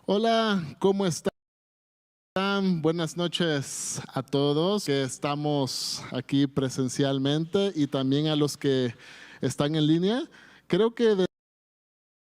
Hola, ¿cómo están? Buenas noches a todos que estamos aquí presencialmente y también a los que están en línea. Creo que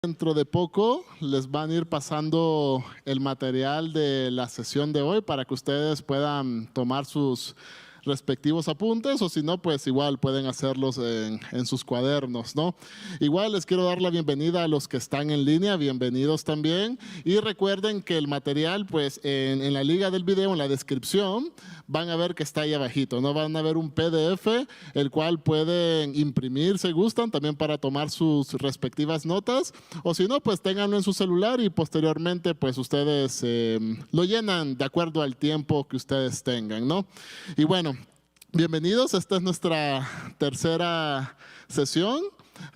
dentro de poco les van a ir pasando el material de la sesión de hoy para que ustedes puedan tomar sus respectivos apuntes, o si no, pues igual pueden hacerlos en sus cuadernos, ¿no? Igual les quiero dar la bienvenida a los que están en línea, bienvenidos también, y recuerden que el material, pues en la liga del video, en la descripción, van a ver que está ahí abajito, ¿no? Van a ver un PDF, el cual pueden imprimir si gustan, también para tomar sus respectivas notas, o si no, pues ténganlo en su celular y posteriormente, pues ustedes lo llenan de acuerdo al tiempo que ustedes tengan, ¿no? Y bueno, bienvenidos, esta es nuestra tercera sesión.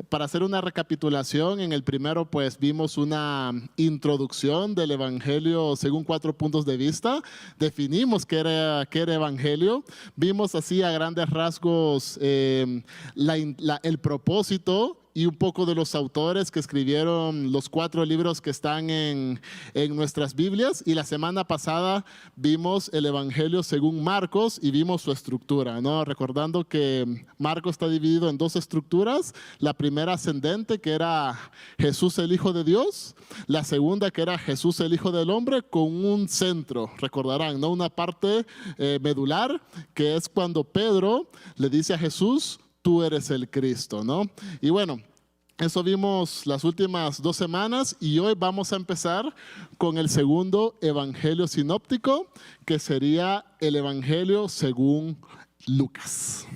Para hacer una recapitulación, en el primero pues vimos una introducción del Evangelio según 4 puntos de vista. Definimos qué era Evangelio. Vimos así a grandes rasgos el propósito y un poco de los autores que escribieron los 4 libros que están en nuestras Biblias. Y la semana pasada vimos el Evangelio según Marcos y vimos su estructura, ¿no? Recordando que Marcos está dividido en 2 estructuras. La primera ascendente, que era Jesús el Hijo de Dios. La segunda, que era Jesús el Hijo del Hombre, con un centro, recordarán, ¿no? Una parte medular, que es cuando Pedro le dice a Jesús: tú eres el Cristo, ¿no? Y bueno, eso vimos las últimas 2 semanas y hoy vamos a empezar con el segundo evangelio sinóptico, que sería el evangelio según Lucas.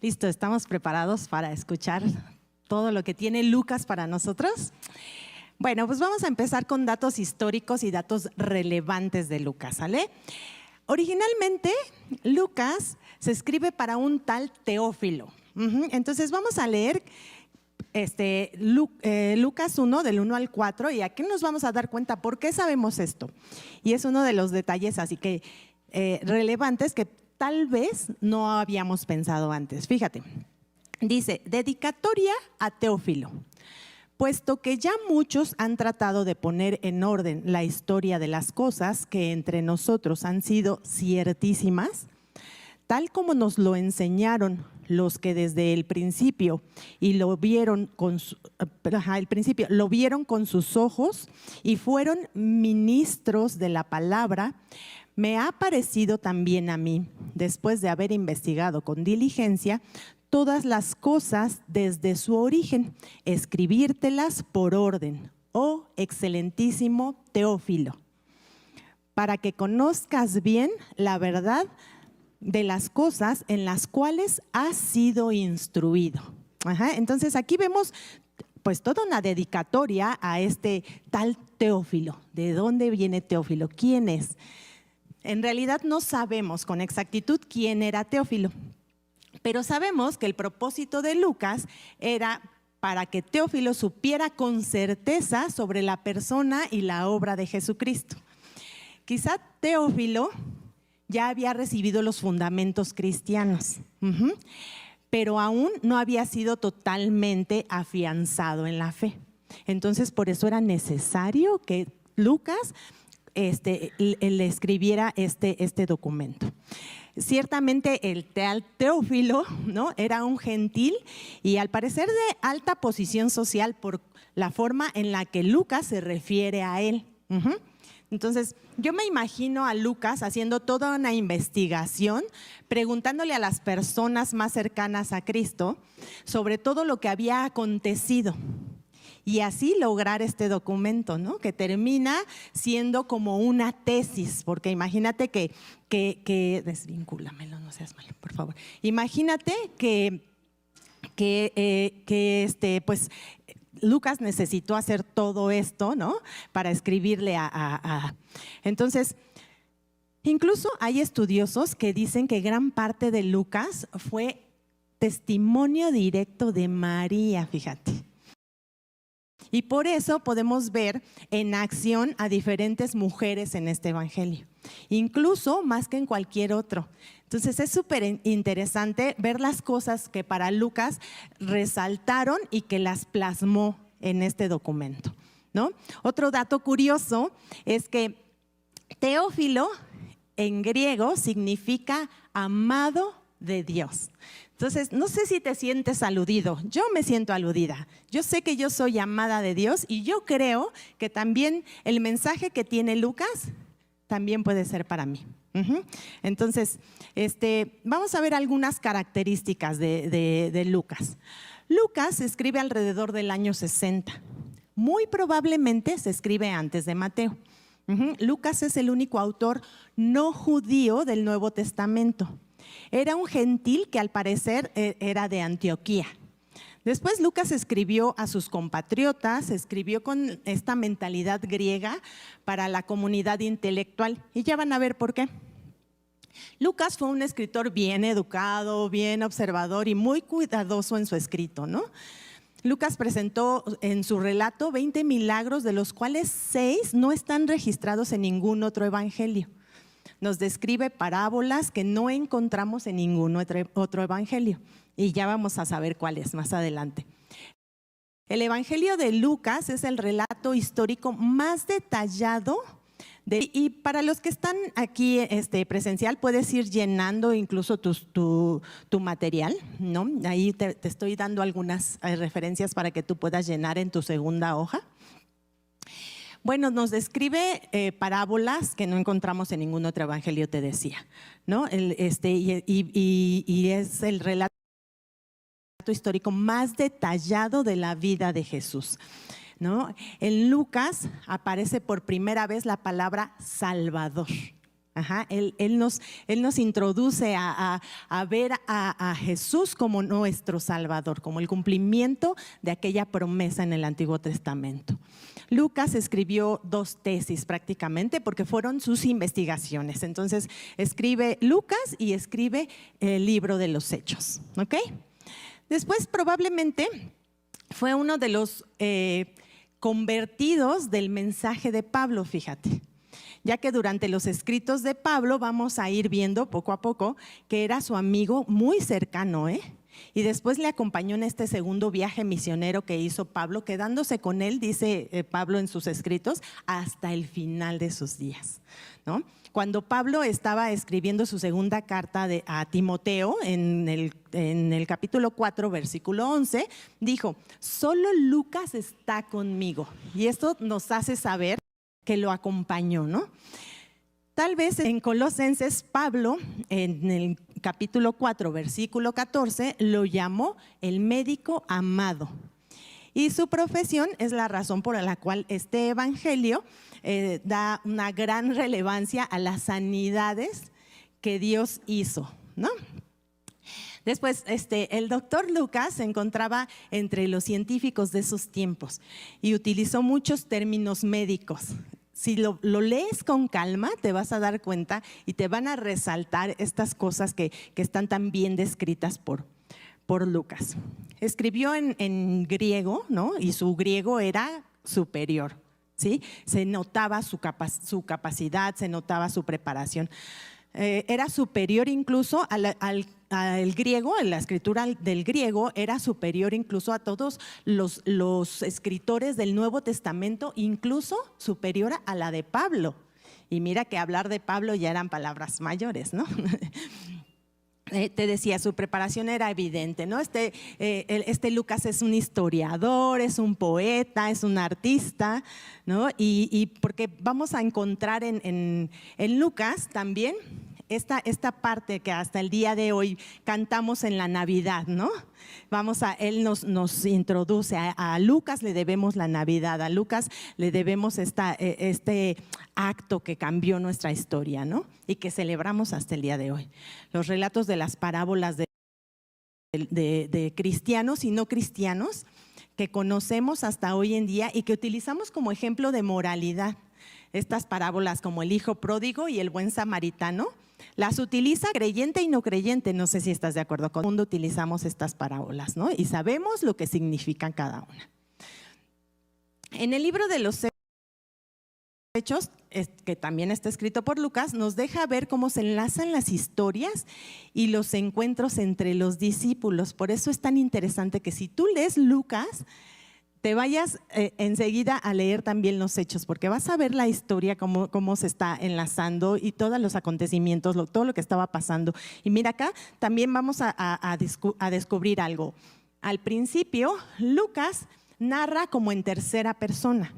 Listo, ¿estamos preparados para escuchar todo lo que tiene Lucas para nosotros? Bueno, pues vamos a empezar con datos históricos y datos relevantes de Lucas, ¿sale? Originalmente, Lucas se escribe para un tal Teófilo. Entonces vamos a leer Lucas 1, del 1 al 4, y aquí nos vamos a dar cuenta por qué sabemos esto. Y es uno de los detalles así que relevantes que tal vez no habíamos pensado antes. Fíjate, dice: dedicatoria a Teófilo. Puesto que ya muchos han tratado de poner en orden la historia de las cosas que entre nosotros han sido ciertísimas, tal como nos lo enseñaron los que desde el principio lo vieron con sus ojos y fueron ministros de la palabra, me ha parecido también a mí, después de haber investigado con diligencia todas las cosas desde su origen, escribírtelas por orden, oh excelentísimo Teófilo, para que conozcas bien la verdad de las cosas en las cuales has sido instruido. Entonces aquí vemos pues toda una dedicatoria a este tal Teófilo. ¿De dónde viene Teófilo? ¿Quién es? En realidad no sabemos con exactitud quién era Teófilo, pero sabemos que el propósito de Lucas era para que Teófilo supiera con certeza sobre la persona y la obra de Jesucristo. Quizá Teófilo ya había recibido los fundamentos cristianos, pero aún no había sido totalmente afianzado en la fe. Entonces, por eso era necesario que Lucas le escribiera este documento. Ciertamente el tal Teófilo, ¿no?, era un gentil y al parecer de alta posición social por la forma en la que Lucas se refiere a él. Entonces, yo me imagino a Lucas haciendo toda una investigación, preguntándole a las personas más cercanas a Cristo sobre todo lo que había acontecido. Y así lograr este documento, ¿no?, que termina siendo como una tesis, porque imagínate que desvincúlamelo, no seas malo, por favor. Imagínate pues Lucas necesitó hacer todo esto, ¿no?, para escribirle Entonces, incluso hay estudiosos que dicen que gran parte de Lucas fue testimonio directo de María, fíjate. Y por eso podemos ver en acción a diferentes mujeres en este evangelio, incluso más que en cualquier otro. Entonces es súper interesante ver las cosas que para Lucas resaltaron y que las plasmó en este documento. ¿no? Otro dato curioso es que Teófilo en griego significa amado de Dios. Entonces, no sé si te sientes aludido. Yo me siento aludida. Yo sé que yo soy amada de Dios y yo creo que también el mensaje que tiene Lucas también puede ser para mí. Entonces, vamos a ver algunas características de Lucas. Lucas se escribe alrededor del año 60. Muy probablemente se escribe antes de Mateo. Lucas es el único autor no judío del Nuevo Testamento. Era un gentil que al parecer era de Antioquía. Después Lucas escribió a sus compatriotas, escribió con esta mentalidad griega para la comunidad intelectual. Y ya van a ver por qué. Lucas fue un escritor bien educado, bien observador y muy cuidadoso en su escrito, ¿no? Lucas presentó en su relato 20 milagros, de los cuales 6 no están registrados en ningún otro evangelio. Nos describe parábolas que no encontramos en ningún otro evangelio. Y ya vamos a saber cuáles más adelante. El evangelio de Lucas es el relato histórico más detallado. Y para los que están aquí presencial, puedes ir llenando incluso tu material, ¿no? Ahí te estoy dando algunas referencias para que tú puedas llenar en tu segunda hoja. Bueno, nos describe parábolas que no encontramos en ningún otro evangelio, te decía, ¿no? Y es el relato histórico más detallado de la vida de Jesús, ¿no? En Lucas aparece por primera vez la palabra Salvador. Él nos introduce a ver a Jesús como nuestro Salvador, como el cumplimiento de aquella promesa en el Antiguo Testamento. Lucas escribió 2 tesis prácticamente porque fueron sus investigaciones. Entonces escribe Lucas y escribe el libro de los Hechos, ¿ok? Después probablemente fue uno de los convertidos del mensaje de Pablo, fíjate. Ya que durante los escritos de Pablo vamos a ir viendo poco a poco que era su amigo muy cercano, y después le acompañó en este segundo viaje misionero que hizo Pablo, quedándose con él, dice Pablo en sus escritos, hasta el final de sus días, ¿no? Cuando Pablo estaba escribiendo su segunda carta a Timoteo, en el capítulo 4, versículo 11, dijo: solo Lucas está conmigo. Y esto nos hace saber que lo acompañó, ¿no? Tal vez en Colosenses, Pablo, en el capítulo 4, versículo 14, lo llamó el médico amado. Y su profesión es la razón por la cual este evangelio da una gran relevancia a las sanidades que Dios hizo, ¿no? Después, el doctor Lucas se encontraba entre los científicos de esos tiempos y utilizó muchos términos médicos. Si lo lees con calma, te vas a dar cuenta y te van a resaltar estas cosas que están tan bien descritas por Lucas. Escribió en griego, ¿no? Y su griego era superior, ¿sí? Se notaba su capacidad, se notaba su preparación. Era superior incluso al griego, la escritura del griego era superior incluso a todos los escritores del Nuevo Testamento, incluso superior a la de Pablo. Y mira que hablar de Pablo ya eran palabras mayores, ¿no? Te decía, su preparación era evidente, ¿no? Este Lucas es un historiador, es un poeta, es un artista, ¿no? Y porque vamos a encontrar en Lucas también esta parte que hasta el día de hoy cantamos en la Navidad, ¿no? Él nos introduce, a Lucas le debemos la Navidad, a Lucas le debemos este acto que cambió nuestra historia, ¿no? Y que celebramos hasta el día de hoy. Los relatos de las parábolas de cristianos y no cristianos que conocemos hasta hoy en día y que utilizamos como ejemplo de moralidad. Estas parábolas como el hijo pródigo y el buen samaritano, las utiliza creyente y no creyente. No sé si estás de acuerdo con el mundo, utilizamos estas parábolas, ¿no? Y sabemos lo que significan cada una. En el libro de los Hechos, que también está escrito por Lucas, nos deja ver cómo se enlazan las historias y los encuentros entre los discípulos. Por eso es tan interesante que si tú lees Lucas, te vayas enseguida a leer también los hechos, porque vas a ver la historia, cómo se está enlazando y todos los acontecimientos, todo lo que estaba pasando. Y mira acá, también vamos a descubrir algo. Al principio, Lucas narra como en tercera persona,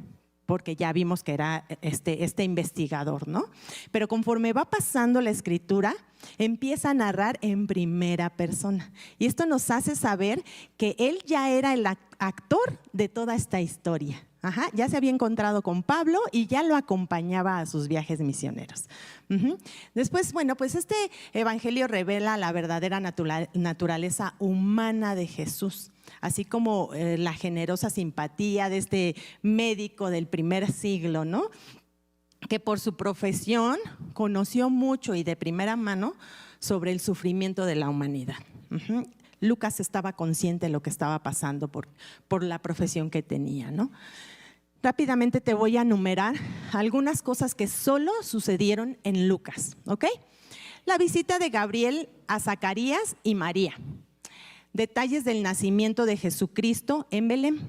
porque ya vimos que era este investigador, ¿no? Pero conforme va pasando la escritura, empieza a narrar en primera persona. Y esto nos hace saber que él ya era el actor de toda esta historia. Ajá, ya se había encontrado con Pablo y ya lo acompañaba a sus viajes misioneros. Después, bueno, pues este evangelio revela la verdadera naturaleza humana de Jesús, así como la generosa simpatía de este médico del primer siglo, ¿no? Que por su profesión conoció mucho y de primera mano sobre el sufrimiento de la humanidad. Lucas estaba consciente de lo que estaba pasando por la profesión que tenía, ¿no? Rápidamente te voy a enumerar algunas cosas que solo sucedieron en Lucas, ¿ok? La visita de Gabriel a Zacarías y María. Detalles del nacimiento de Jesucristo en Belén.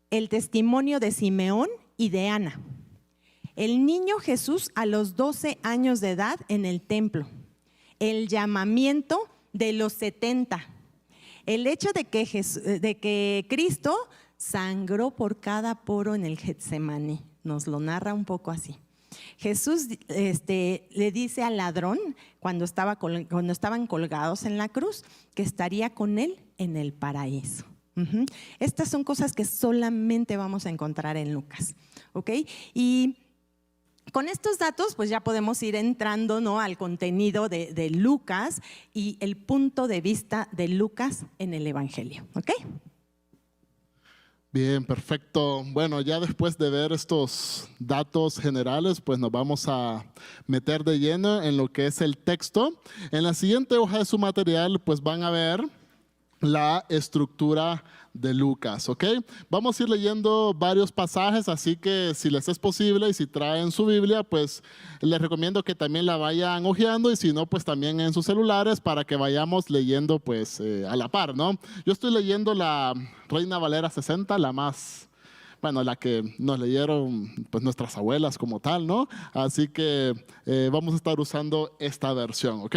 El testimonio de Simeón y de Ana. El niño Jesús a los 12 años de edad en el templo. El llamamiento de los 70. El hecho de que Cristo sangró por cada poro en el Getsemaní. Nos lo narra un poco así. Jesús le dice al ladrón, cuando estaban colgados en la cruz, que estaría con él en el paraíso. Estas son cosas que solamente vamos a encontrar en Lucas, ¿ok? Y con estos datos, pues ya podemos ir entrando, ¿no?, al contenido de Lucas y el punto de vista de Lucas en el Evangelio, ¿ok? Bien, perfecto. Bueno, ya después de ver estos datos generales, pues nos vamos a meter de lleno en lo que es el texto. En la siguiente hoja de su material, pues van a ver la estructura de Lucas, ¿ok? Vamos a ir leyendo varios pasajes, así que si les es posible y si traen su Biblia, pues les recomiendo que también la vayan hojeando y si no, pues también en sus celulares para que vayamos leyendo pues a la par, ¿no? Yo estoy leyendo la Reina Valera 60, la más... Bueno, la que nos leyeron pues nuestras abuelas como tal, ¿no? Así que vamos a estar usando esta versión, ¿ok?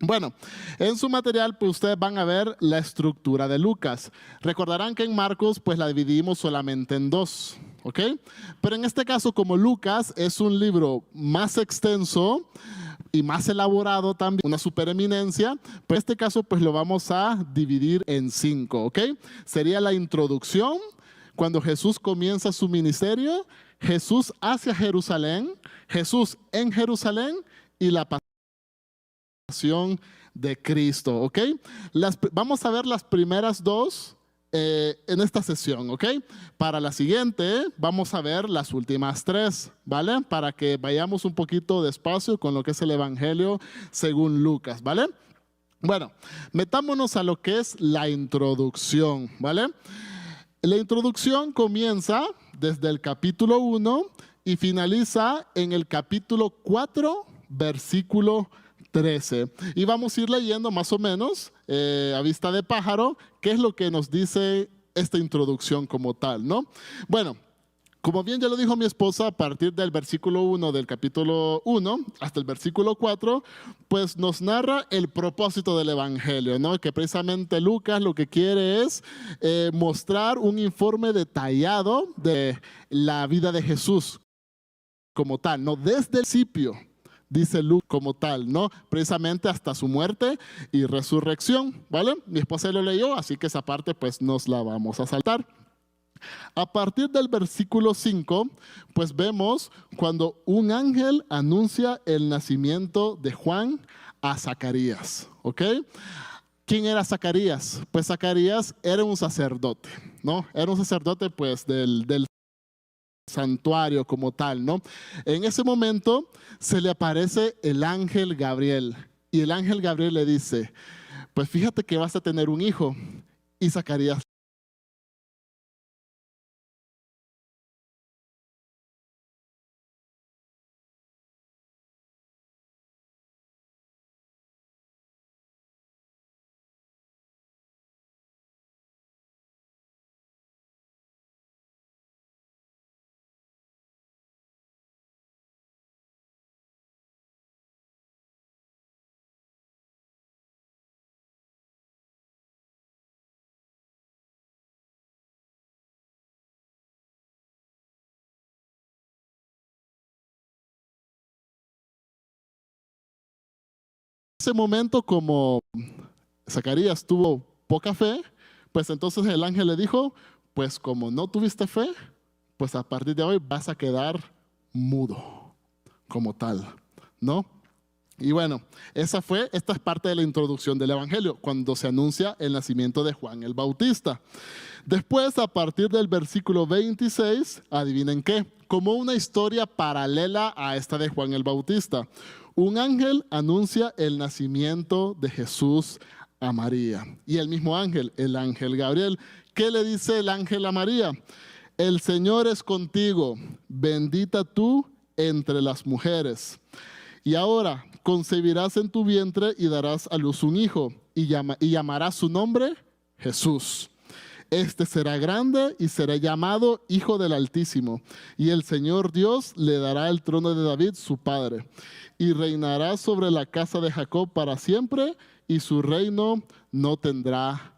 Bueno, en su material pues ustedes van a ver la estructura de Lucas. Recordarán que en Marcos pues la dividimos solamente en dos, ¿ok? Pero en este caso, como Lucas es un libro más extenso y más elaborado también, una supereminencia, pues en este caso pues lo vamos a dividir en 5, ¿ok? Sería la introducción, cuando Jesús comienza su ministerio, Jesús hacia Jerusalén, Jesús en Jerusalén y la de Cristo, ¿ok? Vamos a ver las primeras dos en esta sesión, ¿ok? Para la siguiente vamos a ver las últimas 3, ¿vale? Para que vayamos un poquito despacio con lo que es el Evangelio según Lucas, ¿vale? Bueno, metámonos a lo que es la introducción, ¿vale? La introducción comienza desde el capítulo 1 y finaliza en el capítulo 4, versículo 13. Y vamos a ir leyendo más o menos a vista de pájaro qué es lo que nos dice esta introducción como tal, ¿no? Bueno, como bien ya lo dijo mi esposa, a partir del versículo 1 del capítulo 1 hasta el versículo 4, pues nos narra el propósito del Evangelio, ¿no? Que precisamente Lucas lo que quiere es mostrar un informe detallado de la vida de Jesús como tal, ¿no? Desde el principio, dice Lucas como tal, ¿no? Precisamente hasta su muerte y resurrección, ¿vale? Mi esposa lo leyó, así que esa parte pues nos la vamos a saltar. A partir del versículo 5, pues vemos cuando un ángel anuncia el nacimiento de Juan a Zacarías, ¿ok? ¿Quién era Zacarías? Pues Zacarías era un sacerdote, ¿no? Era un sacerdote pues del santuario como tal, ¿no? En ese momento se le aparece el ángel Gabriel y el ángel Gabriel le dice, pues fíjate que vas a tener un hijo. Y Zacarías ese momento, como Zacarías tuvo poca fe, pues entonces el ángel le dijo, pues como no tuviste fe, pues a partir de hoy vas a quedar mudo como tal, ¿no? Y bueno, esta es parte de la introducción del Evangelio, cuando se anuncia el nacimiento de Juan el Bautista. Después, a partir del versículo 26, adivinen qué, como una historia paralela a esta de Juan el Bautista, un ángel anuncia el nacimiento de Jesús a María. Y el mismo ángel, el ángel Gabriel, ¿qué le dice el ángel a María? El Señor es contigo, bendita tú entre las mujeres. Y ahora concebirás en tu vientre y darás a luz un hijo, y llamarás su nombre Jesús. Este será grande y será llamado Hijo del Altísimo. Y el Señor Dios le dará el trono de David, su padre. Y reinará sobre la casa de Jacob para siempre, y su reino no tendrá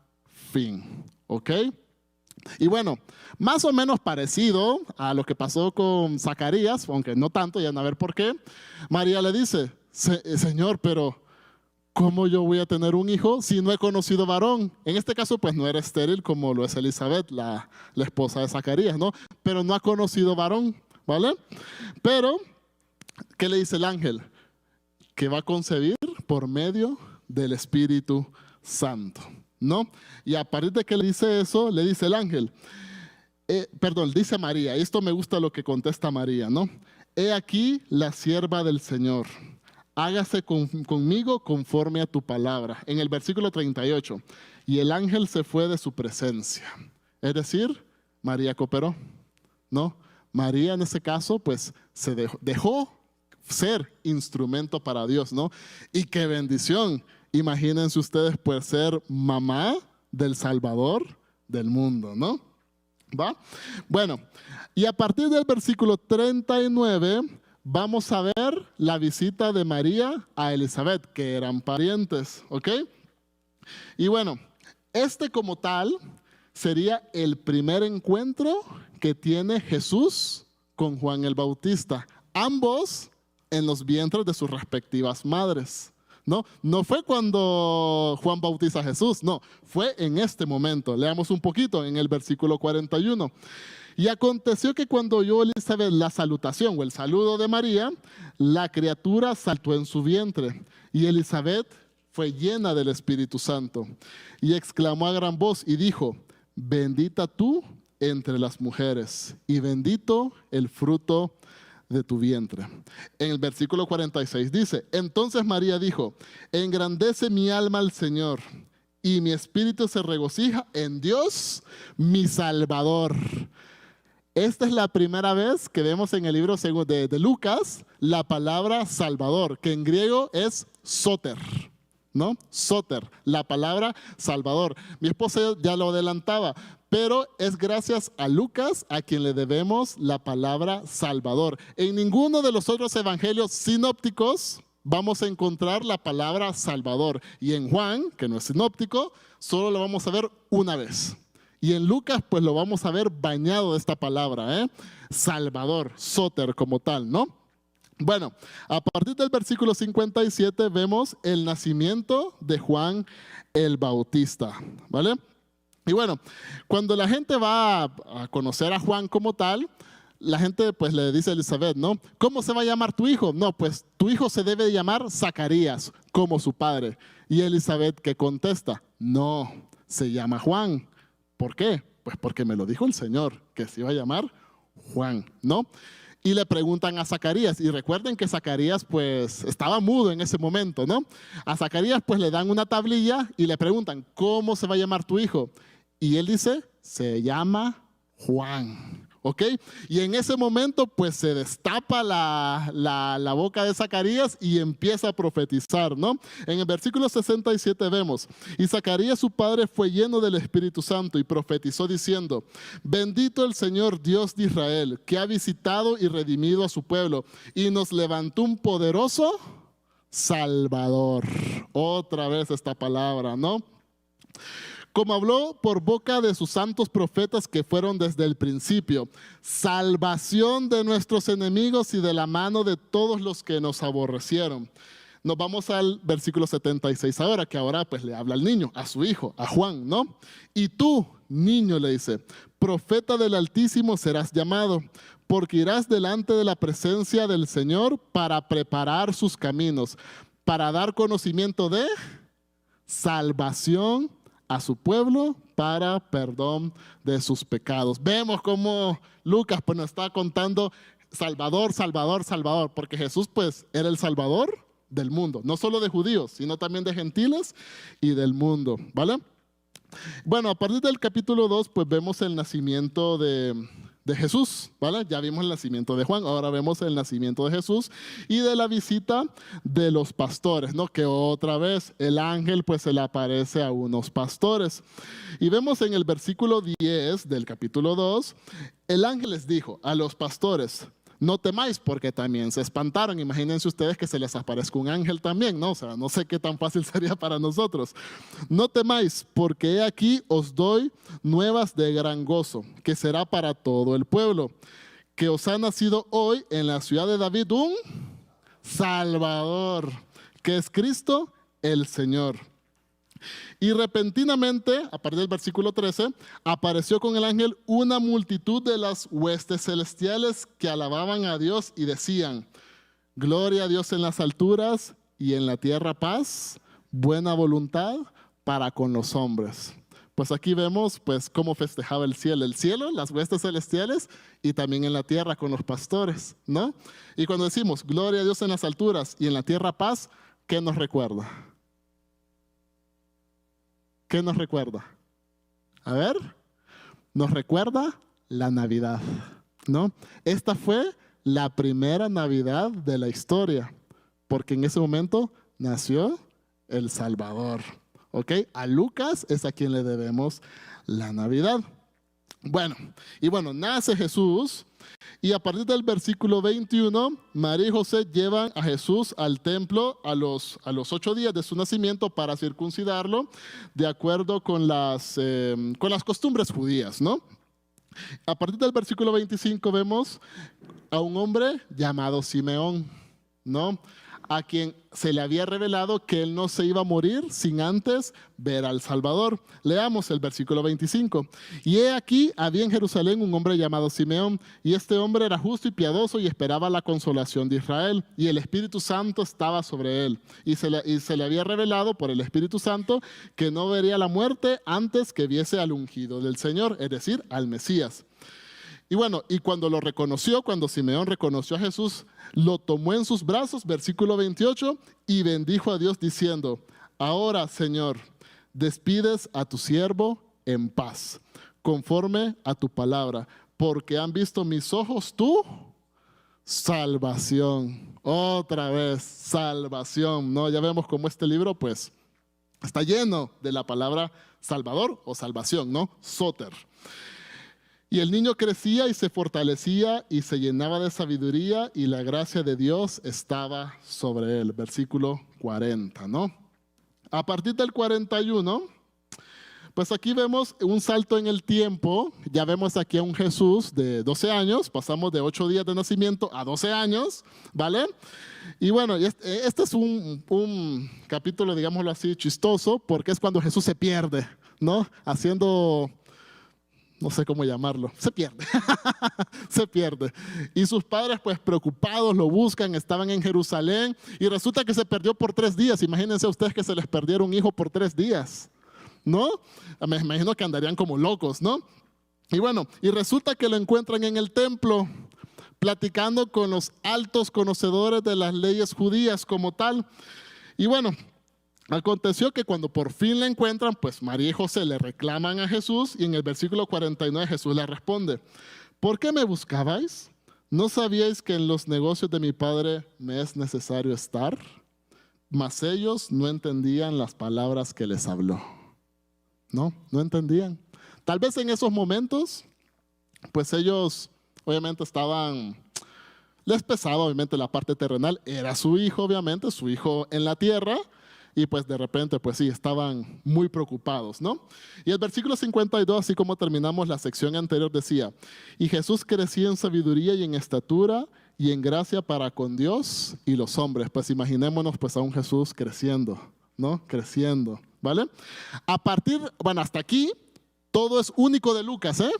fin. ¿Ok? Y bueno, más o menos parecido a lo que pasó con Zacarías, aunque no tanto, ya van a ver por qué. María le dice, Señor, pero ¿cómo yo voy a tener un hijo si no he conocido varón? En este caso, pues no era estéril como lo es Elizabeth, la esposa de Zacarías, ¿no? Pero no ha conocido varón, ¿vale? Pero, ¿qué le dice el ángel? Que va a concebir por medio del Espíritu Santo, ¿no? Y a partir de que le dice eso, le dice el ángel, dice María, y esto me gusta lo que contesta María, ¿no? He aquí la sierva del Señor, hágase conmigo conforme a tu palabra. En el versículo 38, y el ángel se fue de su presencia. Es decir, María cooperó, ¿no? María en ese caso, pues se dejó ser instrumento para Dios, ¿no? Y qué bendición. Imagínense ustedes, pues, ser mamá del Salvador del mundo, ¿no? ¿Va? Bueno, y a partir del versículo 39 vamos a ver la visita de María a Elizabeth, que eran parientes, ¿ok? Y bueno, como tal sería el primer encuentro que tiene Jesús con Juan el Bautista, ambos en los vientres de sus respectivas madres. No fue cuando Juan bautiza a Jesús, no, fue en este momento. Leamos un poquito en el versículo 41. Y aconteció que cuando oyó Elizabeth la salutación o el saludo de María, la criatura saltó en su vientre. Y Elizabeth fue llena del Espíritu Santo. Y exclamó a gran voz y dijo, bendita tú entre las mujeres y bendito el fruto de tu vientre. En el versículo 46 dice, entonces María dijo, engrandece mi alma al Señor, y mi espíritu se regocija en Dios, mi Salvador. Esta es la primera vez que vemos en el libro de Lucas la palabra Salvador, que en griego es soter, ¿no? Soter, la palabra Salvador. Mi esposa ya lo adelantaba, pero es gracias a Lucas a quien le debemos la palabra Salvador. En ninguno de los otros evangelios sinópticos vamos a encontrar la palabra Salvador. Y en Juan, que no es sinóptico, solo lo vamos a ver una vez. Y en Lucas, pues lo vamos a ver bañado de esta palabra, Salvador, soter como tal, ¿no? Bueno, a partir del versículo 57 vemos el nacimiento de Juan el Bautista, ¿vale? Y bueno, cuando la gente va a conocer a Juan como tal, la gente pues le dice a Elizabeth, ¿no? ¿Cómo se va a llamar tu hijo? No, pues tu hijo se debe llamar Zacarías, como su padre. Y Elizabeth, ¿qué contesta? No, se llama Juan. ¿Por qué? Pues porque me lo dijo el Señor, que se iba a llamar Juan, ¿no? Y le preguntan a Zacarías, y recuerden que Zacarías pues estaba mudo en ese momento, ¿no? A Zacarías pues le dan una tablilla y le preguntan, ¿cómo se va a llamar tu hijo? Y él dice, se llama Juan, ¿ok? Y en ese momento pues se destapa la boca de Zacarías y empieza a profetizar, ¿no? En el versículo 67 vemos, y Zacarías su padre fue lleno del Espíritu Santo y profetizó diciendo, bendito el Señor Dios de Israel, que ha visitado y redimido a su pueblo y nos levantó un poderoso Salvador. Otra vez esta palabra, ¿no? Como habló por boca de sus santos profetas que fueron desde el principio, salvación de nuestros enemigos y de la mano de todos los que nos aborrecieron, Nos vamos al versículo 76 ahora, que ahora pues le habla al niño, a su hijo, a Juan, ¿no? Y tú, niño, le dice, profeta del Altísimo serás llamado, porque irás delante de la presencia del Señor para preparar sus caminos, para dar conocimiento de salvación a su pueblo para perdón de sus pecados. Vemos cómo Lucas pues nos está contando Salvador, Salvador, Salvador, porque Jesús pues era el Salvador del mundo, no solo de judíos, sino también de gentiles y del mundo, ¿vale? Bueno, a partir del capítulo 2 pues vemos el nacimiento de Jesús, ¿vale? Ya vimos el nacimiento de Juan, ahora vemos el nacimiento de Jesús y de la visita de los pastores, ¿no? Que otra vez el ángel pues se le aparece a unos pastores. Y vemos en el versículo 10 del capítulo 2, el ángel les dijo a los pastores, no temáis, porque también se espantaron. Imagínense ustedes que se les aparezca un ángel también, ¿no? O sea, no sé qué tan fácil sería para nosotros. No temáis, porque he aquí os doy nuevas de gran gozo, que será para todo el pueblo, que os ha nacido hoy en la ciudad de David un Salvador, que es Cristo el Señor. Y repentinamente, a partir del versículo 13, apareció con el ángel una multitud de las huestes celestiales que alababan a Dios y decían, gloria a Dios en las alturas y en la tierra paz, buena voluntad para con los hombres. Pues aquí vemos pues cómo festejaba el cielo, las huestes celestiales y también en la tierra con los pastores, ¿no? Y cuando decimos gloria a Dios en las alturas y en la tierra paz, ¿qué nos recuerda? ¿Qué nos recuerda? A ver, nos recuerda la Navidad, ¿no? Esta fue la primera Navidad de la historia, porque en ese momento nació el Salvador, ¿ok? A Lucas es a quien le debemos la Navidad. Bueno, nace Jesús. Y a partir del versículo 21, María y José llevan a Jesús al templo a los 8 días de su nacimiento para circuncidarlo, de acuerdo con las costumbres judías, ¿no? A partir del versículo 25 vemos a un hombre llamado Simeón, ¿no? A quien se le había revelado que él no se iba a morir sin antes ver al Salvador. Leamos el versículo 25. Y he aquí, había en Jerusalén un hombre llamado Simeón, y este hombre era justo y piadoso y esperaba la consolación de Israel, y el Espíritu Santo estaba sobre él. Y se le había revelado por el Espíritu Santo que no vería la muerte antes que viese al ungido del Señor, es decir, al Mesías. Y cuando Simeón reconoció a Jesús, lo tomó en sus brazos, versículo 28, y bendijo a Dios diciendo, ahora, Señor, despides a tu siervo en paz, conforme a tu palabra, porque han visto mis ojos tu salvación. Otra vez, salvación, ¿no? Ya vemos cómo este libro, pues, está lleno de la palabra Salvador o salvación, ¿no? Soter. Y el niño crecía y se fortalecía y se llenaba de sabiduría y la gracia de Dios estaba sobre él. Versículo 40, ¿no? A partir del 41, pues aquí vemos un salto en el tiempo. Ya vemos aquí a un Jesús de 12 años. Pasamos de 8 días de nacimiento a 12 años, ¿vale? Y bueno, este es un capítulo, digámoslo así, chistoso, porque es cuando Jesús se pierde, ¿no? Haciendo... no sé cómo llamarlo, se pierde, se pierde. Y sus padres pues preocupados lo buscan, estaban en Jerusalén y resulta que se perdió por 3 días. Imagínense ustedes que se les perdiera un hijo por 3 días, ¿no? Me imagino que andarían como locos, ¿no? Y resulta que lo encuentran en el templo, platicando con los altos conocedores de las leyes judías como tal. Y bueno, aconteció que cuando por fin le encuentran, pues María y José le reclaman a Jesús y en el versículo 49 Jesús le responde, ¿por qué me buscabais? ¿No sabíais que en los negocios de mi padre me es necesario estar? Mas ellos no entendían las palabras que les habló. No entendían. Tal vez en esos momentos, pues ellos obviamente les pesaba obviamente la parte terrenal, era su hijo obviamente, su hijo en la tierra. Y pues de repente, pues sí, estaban muy preocupados, ¿no? Y el versículo 52, así como terminamos la sección anterior, decía, y Jesús crecía en sabiduría y en estatura y en gracia para con Dios y los hombres. Pues imaginémonos pues a un Jesús creciendo, ¿no? Creciendo, ¿vale? Hasta aquí todo es único de Lucas, ¿eh?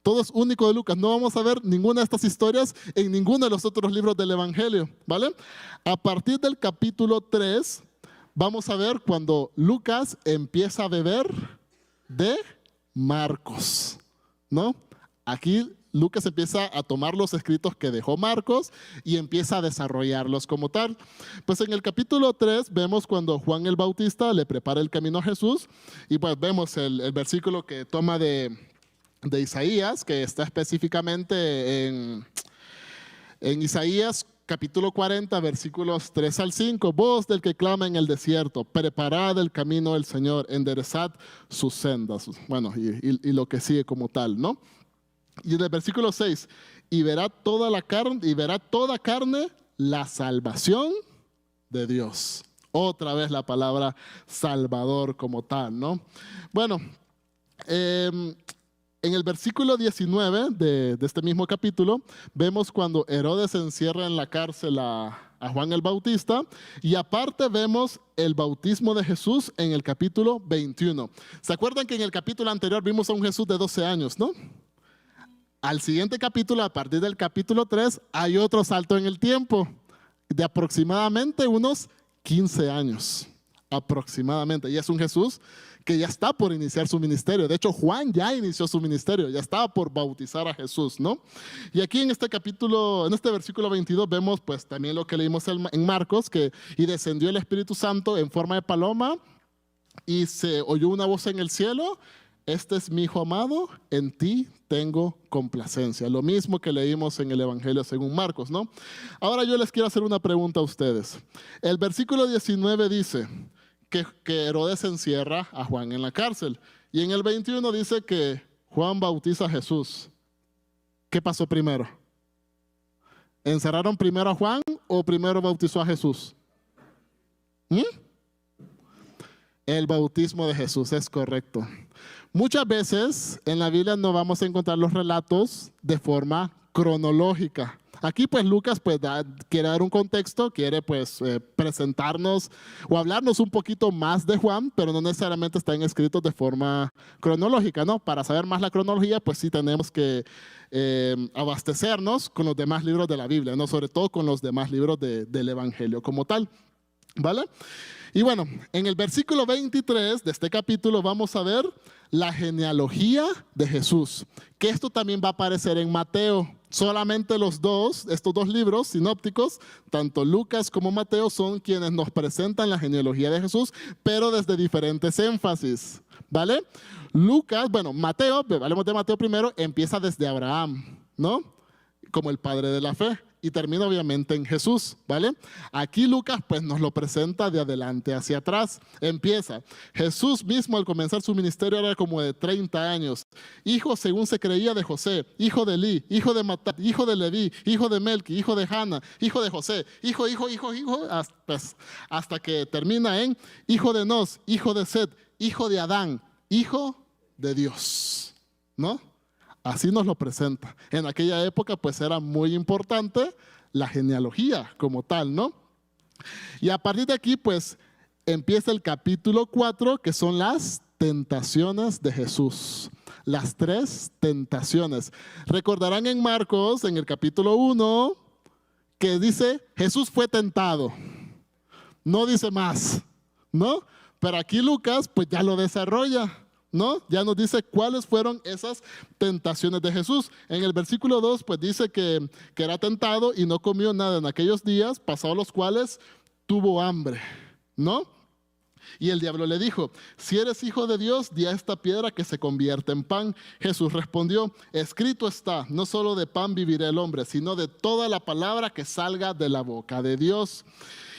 Todo es único de Lucas. No vamos a ver ninguna de estas historias en ninguno de los otros libros del Evangelio, ¿vale? A partir del capítulo 3, vamos a ver cuando Lucas empieza a beber de Marcos, ¿no? Aquí Lucas empieza a tomar los escritos que dejó Marcos y empieza a desarrollarlos como tal. Pues en el capítulo 3 vemos cuando Juan el Bautista le prepara el camino a Jesús y pues vemos el versículo que toma de Isaías, que está específicamente en Isaías capítulo 40, versículos 3 al 5. Voz del que clama en el desierto, preparad el camino del Señor, enderezad sus sendas. Bueno, y lo que sigue como tal, ¿no? Y en el versículo 6, y verá toda carne la salvación de Dios. Otra vez la palabra Salvador como tal, ¿no? Bueno, en el versículo 19 de este mismo capítulo, vemos cuando Herodes encierra en la cárcel a Juan el Bautista, y aparte vemos el bautismo de Jesús en el capítulo 21. ¿Se acuerdan que en el capítulo anterior vimos a un Jesús de 12 años, no? Al siguiente capítulo, a partir del capítulo 3, hay otro salto en el tiempo de aproximadamente unos 15 años. Aproximadamente. Y es un Jesús que ya está por iniciar su ministerio. De hecho, Juan ya inició su ministerio, ya estaba por bautizar a Jesús, ¿no? Y aquí en este capítulo, en este versículo 22, vemos pues también lo que leímos en Marcos, que y descendió el Espíritu Santo en forma de paloma y se oyó una voz en el cielo: este es mi hijo amado, en ti tengo complacencia. Lo mismo que leímos en el Evangelio según Marcos, ¿no? Ahora yo les quiero hacer una pregunta a ustedes. El versículo 19 dice que Herodes encierra a Juan en la cárcel. Y en el 21 dice que Juan bautiza a Jesús. ¿Qué pasó primero? ¿Encerraron primero a Juan o primero bautizó a Jesús? El bautismo de Jesús, es correcto. Muchas veces en la Biblia no vamos a encontrar los relatos de forma cronológica. Aquí pues Lucas pues quiere dar un contexto, quiere pues presentarnos o hablarnos un poquito más de Juan, pero no necesariamente están escritos de forma cronológica, ¿no? Para saber más la cronología pues sí tenemos que abastecernos con los demás libros de la Biblia, ¿no? Sobre todo con los demás libros del Evangelio como tal, ¿vale? Y bueno, en el versículo 23 de este capítulo vamos a ver la genealogía de Jesús, que esto también va a aparecer en Mateo. Solamente estos dos libros sinópticos, tanto Lucas como Mateo, son quienes nos presentan la genealogía de Jesús, pero desde diferentes énfasis, ¿vale? Mateo, hablemos de Mateo primero, empieza desde Abraham, ¿no? Como el padre de la fe. Y termina obviamente en Jesús, ¿vale? Aquí Lucas pues nos lo presenta de adelante hacia atrás. Empieza. Jesús mismo al comenzar su ministerio era como de 30 años. Hijo según se creía de José, hijo de Elí, hijo de Matat, hijo de Leví, hijo de Melqui, hijo de Hanna, hijo de José, hijo, hasta que termina en hijo de Nos, hijo de Set, hijo de Adán, hijo de Dios, ¿no? Así nos lo presenta. En aquella época pues era muy importante la genealogía como tal, ¿no? Y a partir de aquí pues empieza el capítulo 4, que son las tentaciones de Jesús. Las 3 tentaciones. Recordarán en Marcos, en el capítulo 1, que dice Jesús fue tentado. No dice más, ¿no? Pero aquí Lucas pues ya lo desarrolla, ¿no? Ya nos dice cuáles fueron esas tentaciones de Jesús. En el versículo 2 pues dice que era tentado y no comió nada en aquellos días, pasados los cuales tuvo hambre, ¿no? Y el diablo le dijo: si eres hijo de Dios, di a esta piedra que se convierta en pan. Jesús respondió: escrito está, no solo de pan vivirá el hombre, sino de toda la palabra que salga de la boca de Dios.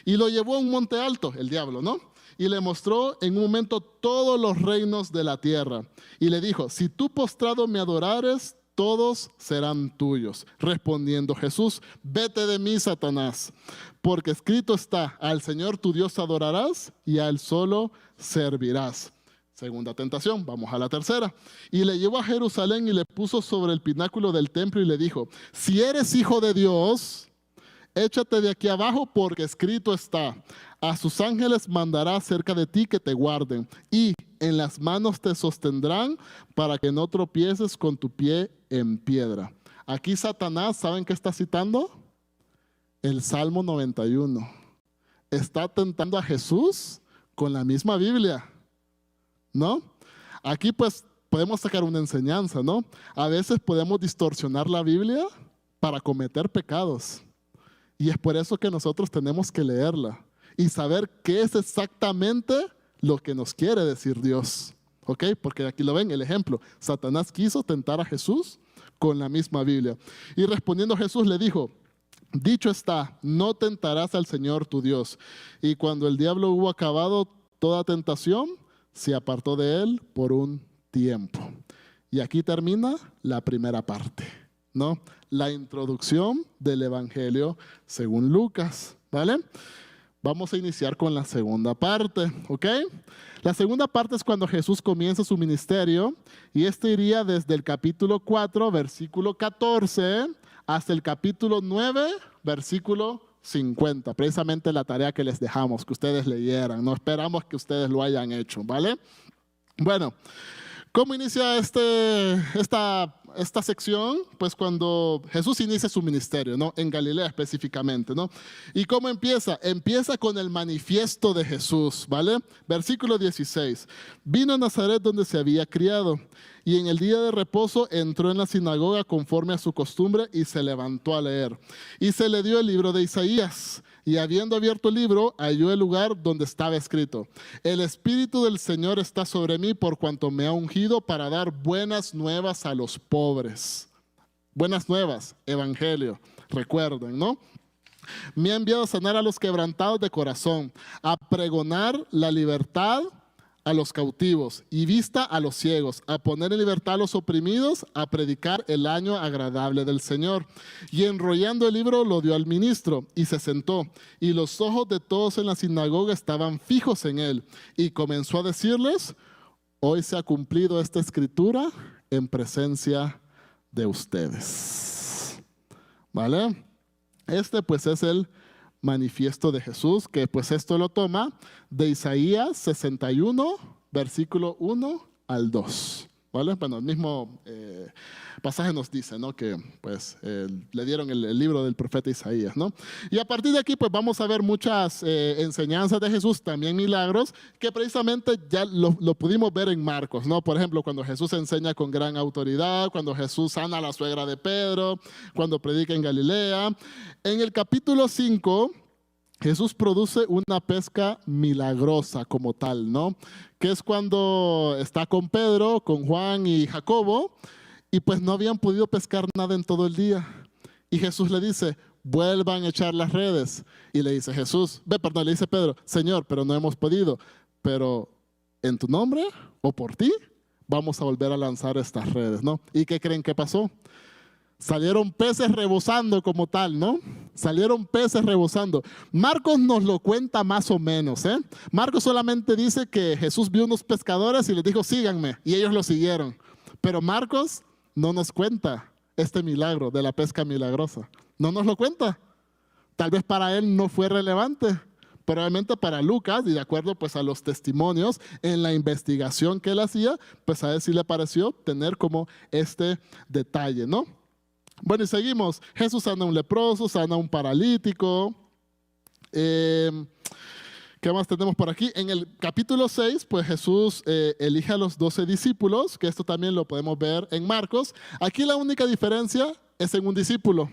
Y lo llevó a un monte alto, el diablo, ¿no? Y le mostró en un momento todos los reinos de la tierra. Y le dijo: si tú postrado me adorares, todos serán tuyos. Respondiendo Jesús: vete de mí, Satanás, porque escrito está: al Señor tu Dios adorarás y a Él solo servirás. Segunda tentación, vamos a la tercera. Y le llevó a Jerusalén y le puso sobre el pináculo del templo y le dijo: si eres hijo de Dios, échate de aquí abajo porque escrito está, a sus ángeles mandará cerca de ti que te guarden y en las manos te sostendrán para que no tropieces con tu pie en piedra. Aquí Satanás, ¿saben qué está citando? El Salmo 91. Está tentando a Jesús con la misma Biblia, ¿no? Aquí pues podemos sacar una enseñanza, ¿no? A veces podemos distorsionar la Biblia para cometer pecados. Y es por eso que nosotros tenemos que leerla y saber qué es exactamente lo que nos quiere decir Dios. ¿Ok? Porque aquí lo ven, el ejemplo. Satanás quiso tentar a Jesús con la misma Biblia. Y respondiendo Jesús le dijo, dicho está, no tentarás al Señor tu Dios. Y cuando el diablo hubo acabado toda tentación, se apartó de él por un tiempo. Y aquí termina la primera parte, ¿no? La introducción del Evangelio según Lucas, ¿vale? Vamos a iniciar con la segunda parte, ¿ok? La segunda parte es cuando Jesús comienza su ministerio y este iría desde el capítulo 4, versículo 14, hasta el capítulo 9, versículo 50. Precisamente la tarea que les dejamos, que ustedes leyeran. No esperamos que ustedes lo hayan hecho, ¿vale? Bueno, ¿cómo inicia esta sección? Pues cuando Jesús inicia su ministerio, ¿no? En Galilea específicamente, ¿no? ¿Y cómo empieza? Empieza con el manifiesto de Jesús, ¿vale? Versículo 16. Vino a Nazaret donde se había criado y en el día de reposo entró en la sinagoga conforme a su costumbre y se levantó a leer. Y se le dio el libro de Isaías. Y habiendo abierto el libro, halló el lugar donde estaba escrito: el Espíritu del Señor está sobre mí por cuanto me ha ungido para dar buenas nuevas a los pobres. Buenas nuevas, evangelio, recuerden, ¿no? Me ha enviado a sanar a los quebrantados de corazón, a pregonar la libertad a los cautivos y vista a los ciegos, a poner en libertad a los oprimidos, a predicar el año agradable del Señor. Y enrollando el libro lo dio al ministro y se sentó. Y los ojos de todos en la sinagoga estaban fijos en él. Y comenzó a decirles: hoy se ha cumplido esta escritura en presencia de ustedes. ¿Vale? Este pues es el manifiesto de Jesús, que pues esto lo toma de Isaías 61, versículo 1 al 2. ¿Vale? Bueno, el mismo pasaje nos dice, ¿no? Que pues le dieron el libro del profeta Isaías, ¿no? Y a partir de aquí pues vamos a ver muchas enseñanzas de Jesús, también milagros, que precisamente ya lo pudimos ver en Marcos, ¿no? Por ejemplo, cuando Jesús enseña con gran autoridad, cuando Jesús sana a la suegra de Pedro, cuando predica en Galilea. En el capítulo 5, Jesús produce una pesca milagrosa como tal, ¿no? Que es cuando está con Pedro, con Juan y Jacobo, y pues no habían podido pescar nada en todo el día. Y Jesús le dice: vuelvan a echar las redes. Y le dice le dice Pedro: Señor, pero no hemos podido. Pero en tu nombre o por ti vamos a volver a lanzar estas redes, ¿no? ¿Y qué creen que pasó? Salieron peces rebosando como tal, ¿no? Salieron peces rebosando. Marcos nos lo cuenta más o menos, ¿eh? Marcos solamente dice que Jesús vio unos pescadores y les dijo: síganme, y ellos lo siguieron. Pero Marcos no nos cuenta este milagro de la pesca milagrosa. No nos lo cuenta. Tal vez para él no fue relevante, probablemente para Lucas, y de acuerdo pues a los testimonios en la investigación que él hacía, pues a él sí le pareció tener como este detalle, ¿no? Bueno, y seguimos. Jesús sana a un leproso, sana a un paralítico. ¿Qué más tenemos por aquí? En el capítulo 6, pues Jesús elige a los 12 discípulos, que esto también lo podemos ver en Marcos. Aquí la única diferencia es en un discípulo,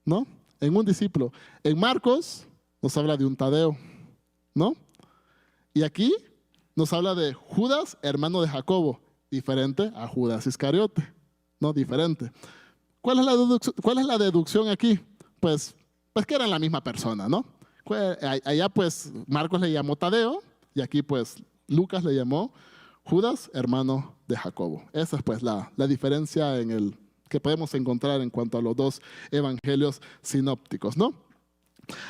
¿no? En un discípulo. En Marcos nos habla de un Tadeo, ¿no? Y aquí nos habla de Judas, hermano de Jacobo, diferente a Judas Iscariote, ¿no? Diferente. ¿Cuál es la deducción aquí? Pues que eran la misma persona, ¿no? Allá pues Marcos le llamó Tadeo y aquí pues Lucas le llamó Judas, hermano de Jacobo. Esa es pues la diferencia que podemos encontrar en cuanto a los dos evangelios sinópticos, ¿no?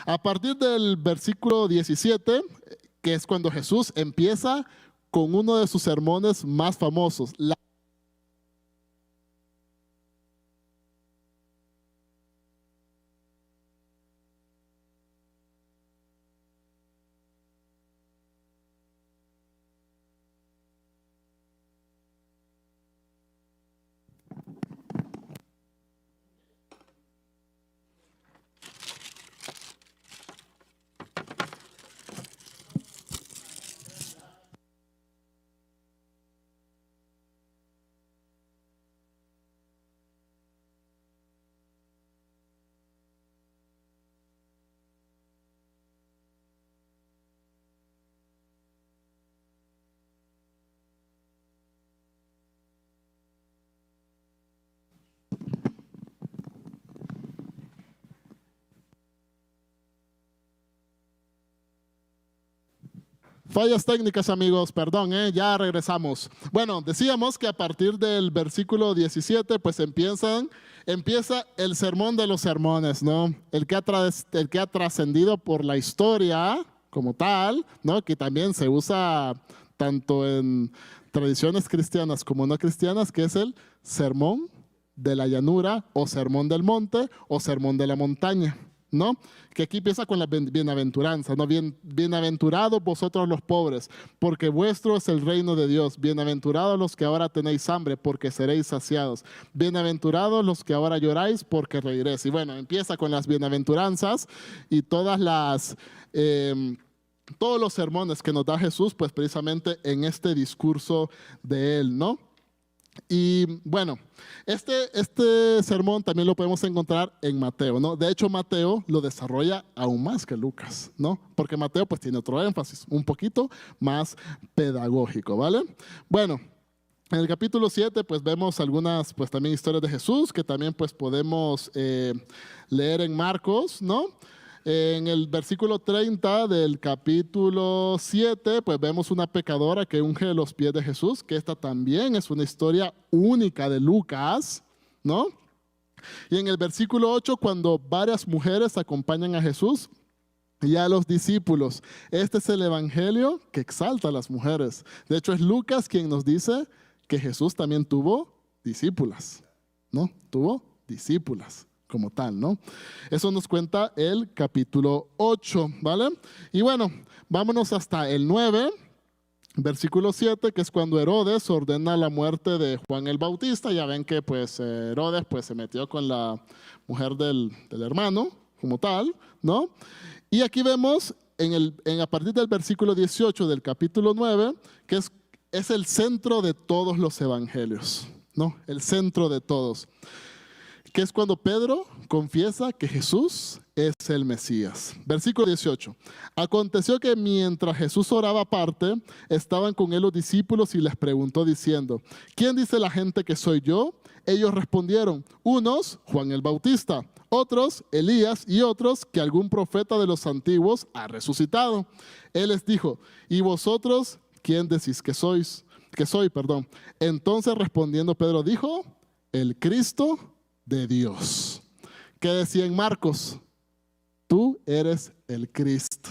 A partir del versículo 17, que es cuando Jesús empieza con uno de sus sermones más famosos, Fallas técnicas, amigos, perdón, ya regresamos. Bueno, decíamos que a partir del versículo 17, pues empieza el sermón de los sermones, ¿no? El que ha trascendido por la historia como tal, ¿no? Que también se usa tanto en tradiciones cristianas como no cristianas, que es el sermón de la llanura o sermón del monte o sermón de la montaña, ¿no? Que aquí empieza con la bienaventuranza, ¿no? Bienaventurados vosotros los pobres, porque vuestro es el reino de Dios. Bienaventurados los que ahora tenéis hambre, porque seréis saciados. Bienaventurados los que ahora lloráis, porque reiréis. Y bueno, empieza con las bienaventuranzas y todos los sermones que nos da Jesús, pues precisamente en este discurso de él, ¿no? Y bueno, este sermón también lo podemos encontrar en Mateo, ¿no? De hecho, Mateo lo desarrolla aún más que Lucas, ¿no? Porque Mateo pues tiene otro énfasis, un poquito más pedagógico, ¿vale? Bueno, en el capítulo 7 pues vemos algunas pues también historias de Jesús que también pues podemos leer en Marcos, ¿no? En el versículo 30 del capítulo 7, pues vemos una pecadora que unge los pies de Jesús, que esta también es una historia única de Lucas, ¿no? Y en el versículo 8, cuando varias mujeres acompañan a Jesús y a los discípulos, este es el evangelio que exalta a las mujeres. De hecho, es Lucas quien nos dice que Jesús también tuvo discípulas, ¿no? Tuvo discípulas como tal, ¿no? Eso nos cuenta el capítulo 8, ¿vale? Y bueno, vámonos hasta el 9, versículo 7, que es cuando Herodes ordena la muerte de Juan el Bautista. Ya ven que pues Herodes pues se metió con la mujer del hermano, como tal, ¿no? Y aquí vemos a partir del versículo 18 del capítulo 9, que es el centro de todos los evangelios, ¿no? El centro de todos, que es cuando Pedro confiesa que Jesús es el Mesías. Versículo 18. Aconteció que mientras Jesús oraba aparte, estaban con él los discípulos y les preguntó diciendo, ¿quién dice la gente que soy yo? Ellos respondieron, unos, Juan el Bautista, otros, Elías, y otros, que algún profeta de los antiguos ha resucitado. Él les dijo, ¿y vosotros quién decís que soy? Entonces respondiendo Pedro dijo, el Cristo de Dios. ¿Qué decía en Marcos? Tú eres el Cristo.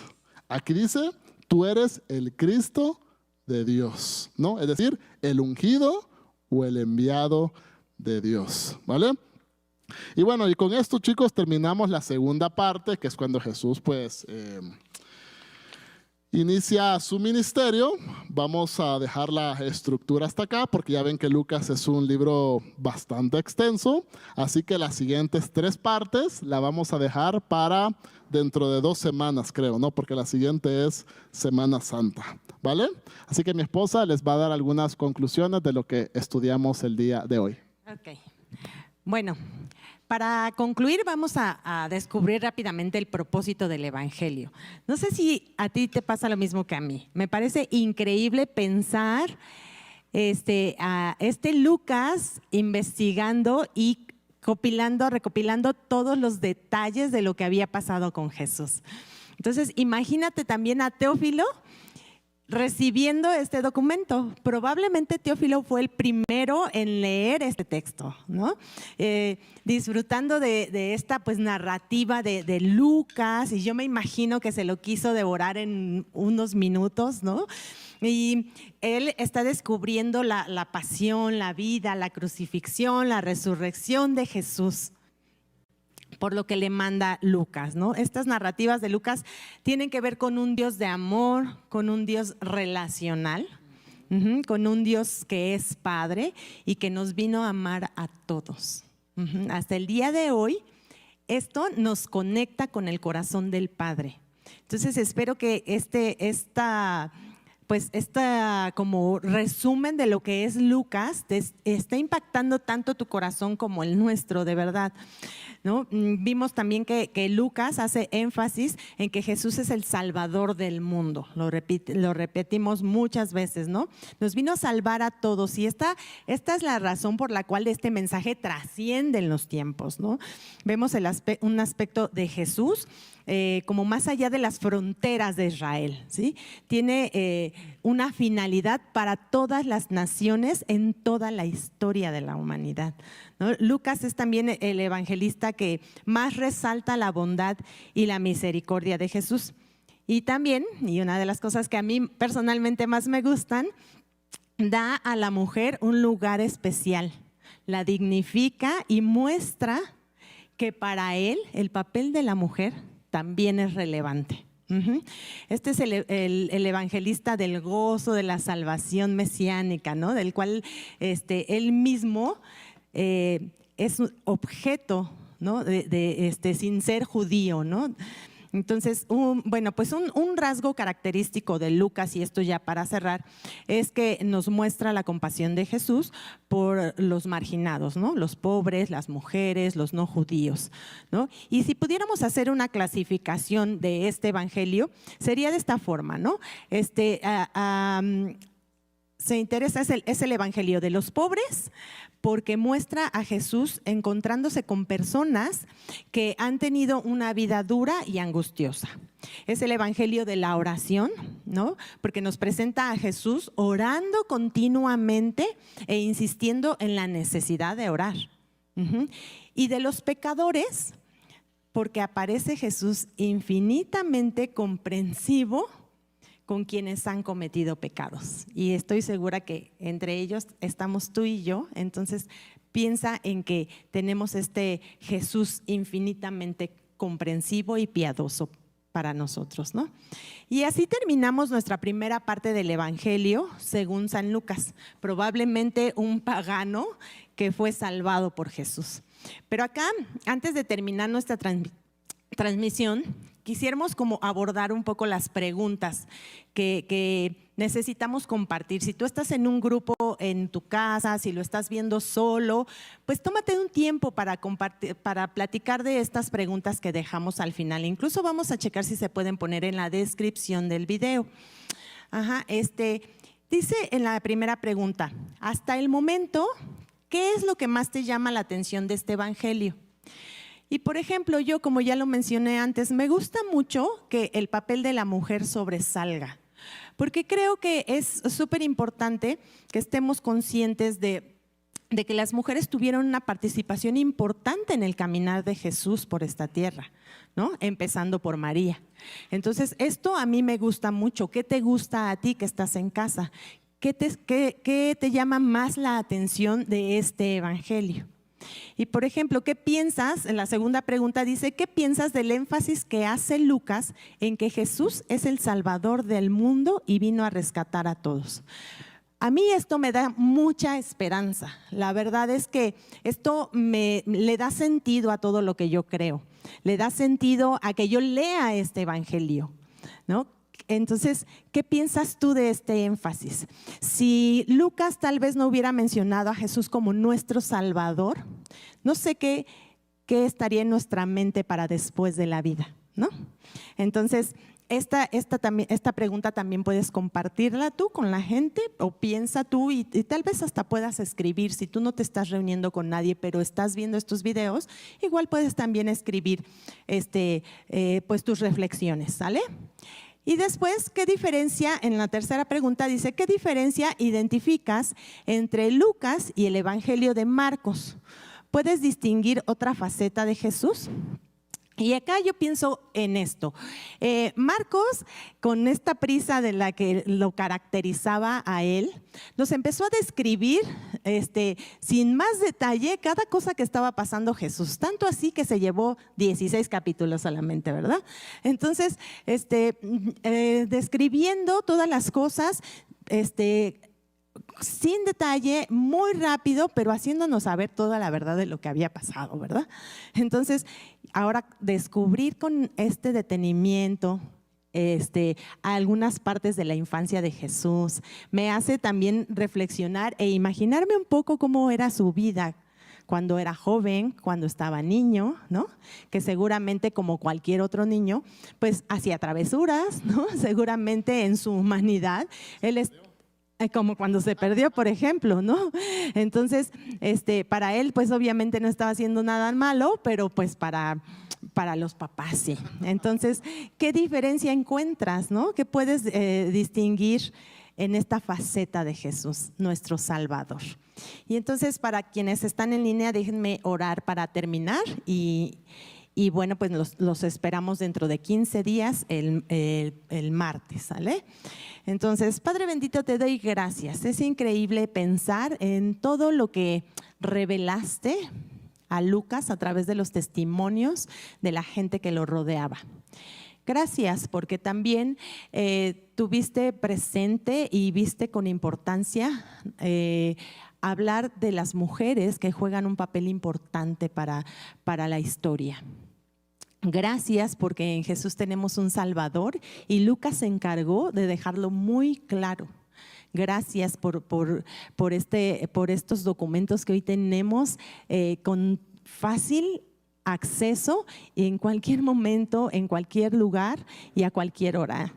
Aquí dice, tú eres el Cristo de Dios, ¿no? Es decir, el ungido o el enviado de Dios, ¿vale? Y bueno, y con esto, chicos, terminamos la segunda parte, que es cuando Jesús, pues, inicia su ministerio. Vamos a dejar la estructura hasta acá porque ya ven que Lucas es un libro bastante extenso, así que las siguientes 3 partes la vamos a dejar para dentro de 2 semanas, creo, ¿no? Porque la siguiente es Semana Santa, ¿vale? Así que mi esposa les va a dar algunas conclusiones de lo que estudiamos el día de hoy. Ok. Bueno, para concluir vamos a descubrir rápidamente el propósito del Evangelio. No sé si a ti te pasa lo mismo que a mí. Me parece increíble pensar a Lucas investigando y recopilando todos los detalles de lo que había pasado con Jesús. Entonces, imagínate también a Teófilo recibiendo este documento. Probablemente Teófilo fue el primero en leer este texto, ¿no? Disfrutando de esta pues narrativa de Lucas, y yo me imagino que se lo quiso devorar en unos minutos, ¿no? Y él está descubriendo la pasión, la vida, la crucifixión, la resurrección de Jesús, por lo que le manda Lucas, ¿no? Estas narrativas de Lucas tienen que ver con un Dios de amor, con un Dios relacional, con un Dios que es Padre y que nos vino a amar a todos. Hasta el día de hoy, esto nos conecta con el corazón del Padre. Entonces espero que esta como resumen de lo que es Lucas te está impactando tanto tu corazón como el nuestro, de verdad, ¿no? Vimos también que Lucas hace énfasis en que Jesús es el Salvador del mundo. Lo repetimos muchas veces, ¿no? Nos vino a salvar a todos, y esta es la razón por la cual este mensaje trasciende en los tiempos, ¿no? Vemos un aspecto de Jesús como más allá de las fronteras de Israel, ¿sí? Tiene una finalidad para todas las naciones en toda la historia de la humanidad, ¿no? Lucas es también el evangelista que más resalta la bondad y la misericordia de Jesús. Y también, y una de las cosas que a mí personalmente más me gustan, da a la mujer un lugar especial, la dignifica y muestra que para él el papel de la mujer también es relevante. Este es el evangelista del gozo, de la salvación mesiánica, ¿no? Del cual él mismo es un objeto, ¿no? Sin ser judío, ¿no? Entonces, un rasgo característico de Lucas, y esto ya para cerrar, es que nos muestra la compasión de Jesús por los marginados, ¿no? Los pobres, las mujeres, los no judíos, ¿no? Y si pudiéramos hacer una clasificación de este evangelio, sería de esta forma, ¿no? Se interesa, es el evangelio de los pobres, porque muestra a Jesús encontrándose con personas que han tenido una vida dura y angustiosa. Es el evangelio de la oración, ¿no? Porque nos presenta a Jesús orando continuamente e insistiendo en la necesidad de orar. Y de los pecadores, porque aparece Jesús infinitamente comprensivo con quienes han cometido pecados. Y estoy segura que entre ellos estamos tú y yo. Entonces piensa en que tenemos este Jesús infinitamente comprensivo y piadoso para nosotros, ¿no? Y así terminamos nuestra primera parte del Evangelio según San Lucas, probablemente un pagano que fue salvado por Jesús. Pero acá, antes de terminar nuestra transmisión, quisiéramos como abordar un poco las preguntas que necesitamos compartir. Si tú estás en un grupo en tu casa, si lo estás viendo solo, pues tómate un tiempo para compartir, para platicar de estas preguntas que dejamos al final. Incluso vamos a checar si se pueden poner en la descripción del video. Dice en la primera pregunta, hasta el momento, ¿qué es lo que más te llama la atención de este evangelio? Y por ejemplo, yo, como ya lo mencioné antes, me gusta mucho que el papel de la mujer sobresalga, porque creo que es súper importante que estemos conscientes de que las mujeres tuvieron una participación importante en el caminar de Jesús por esta tierra, ¿no? Empezando por María. Entonces, esto a mí me gusta mucho. ¿Qué te gusta a ti que estás en casa? ¿Qué te llama más la atención de este evangelio? Y por ejemplo, ¿qué piensas? En la segunda pregunta dice, ¿qué piensas del énfasis que hace Lucas en que Jesús es el Salvador del mundo y vino a rescatar a todos? A mí esto me da mucha esperanza. La verdad es que esto le da sentido a todo lo que yo creo. Le da sentido a que yo lea este evangelio, ¿no? Entonces, ¿qué piensas tú de este énfasis? Si Lucas tal vez no hubiera mencionado a Jesús como nuestro Salvador, no sé qué estaría en nuestra mente para después de la vida, ¿no? Entonces, esta pregunta también puedes compartirla tú con la gente o piensa tú y tal vez hasta puedas escribir. Si tú no te estás reuniendo con nadie, pero estás viendo estos videos, igual puedes también escribir pues tus reflexiones, ¿sale? Y después, ¿qué diferencia? En la tercera pregunta dice, ¿qué diferencia identificas entre Lucas y el Evangelio de Marcos? ¿Puedes distinguir otra faceta de Jesús? Y acá yo pienso en esto. Marcos, con esta prisa de la que lo caracterizaba a él, nos empezó a describir sin más detalle cada cosa que estaba pasando Jesús. Tanto así que se llevó 16 capítulos solamente, ¿verdad? Entonces, describiendo todas las cosas, sin detalle, muy rápido, pero haciéndonos saber toda la verdad de lo que había pasado, ¿verdad? Entonces, ahora descubrir con este detenimiento algunas partes de la infancia de Jesús me hace también reflexionar e imaginarme un poco cómo era su vida cuando era joven, cuando estaba niño, ¿no? Que seguramente como cualquier otro niño, pues hacía travesuras, ¿no? Seguramente en su humanidad, él Como cuando se perdió, por ejemplo, ¿no? Entonces, para él, pues obviamente no estaba haciendo nada malo, pero pues para los papás sí. Entonces, ¿qué diferencia encuentras, no? ¿Qué puedes distinguir en esta faceta de Jesús, nuestro Salvador? Y entonces, para quienes están en línea, déjenme orar para terminar y bueno, pues los esperamos dentro de 15 días, el martes, ¿sale? Entonces, Padre bendito, te doy gracias. Es increíble pensar en todo lo que revelaste a Lucas a través de los testimonios de la gente que lo rodeaba. Gracias porque también tuviste presente y viste con importancia hablar de las mujeres que juegan un papel importante para la historia. Gracias porque en Jesús tenemos un Salvador y Lucas se encargó de dejarlo muy claro. Gracias por estos documentos que hoy tenemos con fácil acceso en cualquier momento, en cualquier lugar y a cualquier hora.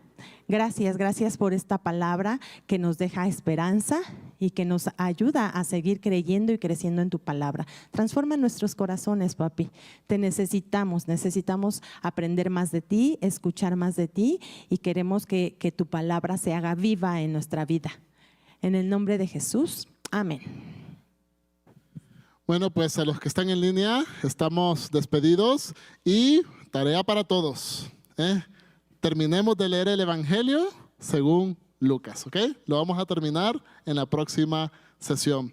Gracias por esta palabra que nos deja esperanza y que nos ayuda a seguir creyendo y creciendo en tu palabra. Transforma nuestros corazones, papi. Te necesitamos aprender más de ti, escuchar más de ti y queremos que tu palabra se haga viva en nuestra vida. En el nombre de Jesús, amén. Bueno, pues a los que están en línea, estamos despedidos y tarea para todos. Terminemos de leer el Evangelio según Lucas, ¿ok? Lo vamos a terminar en la próxima sesión.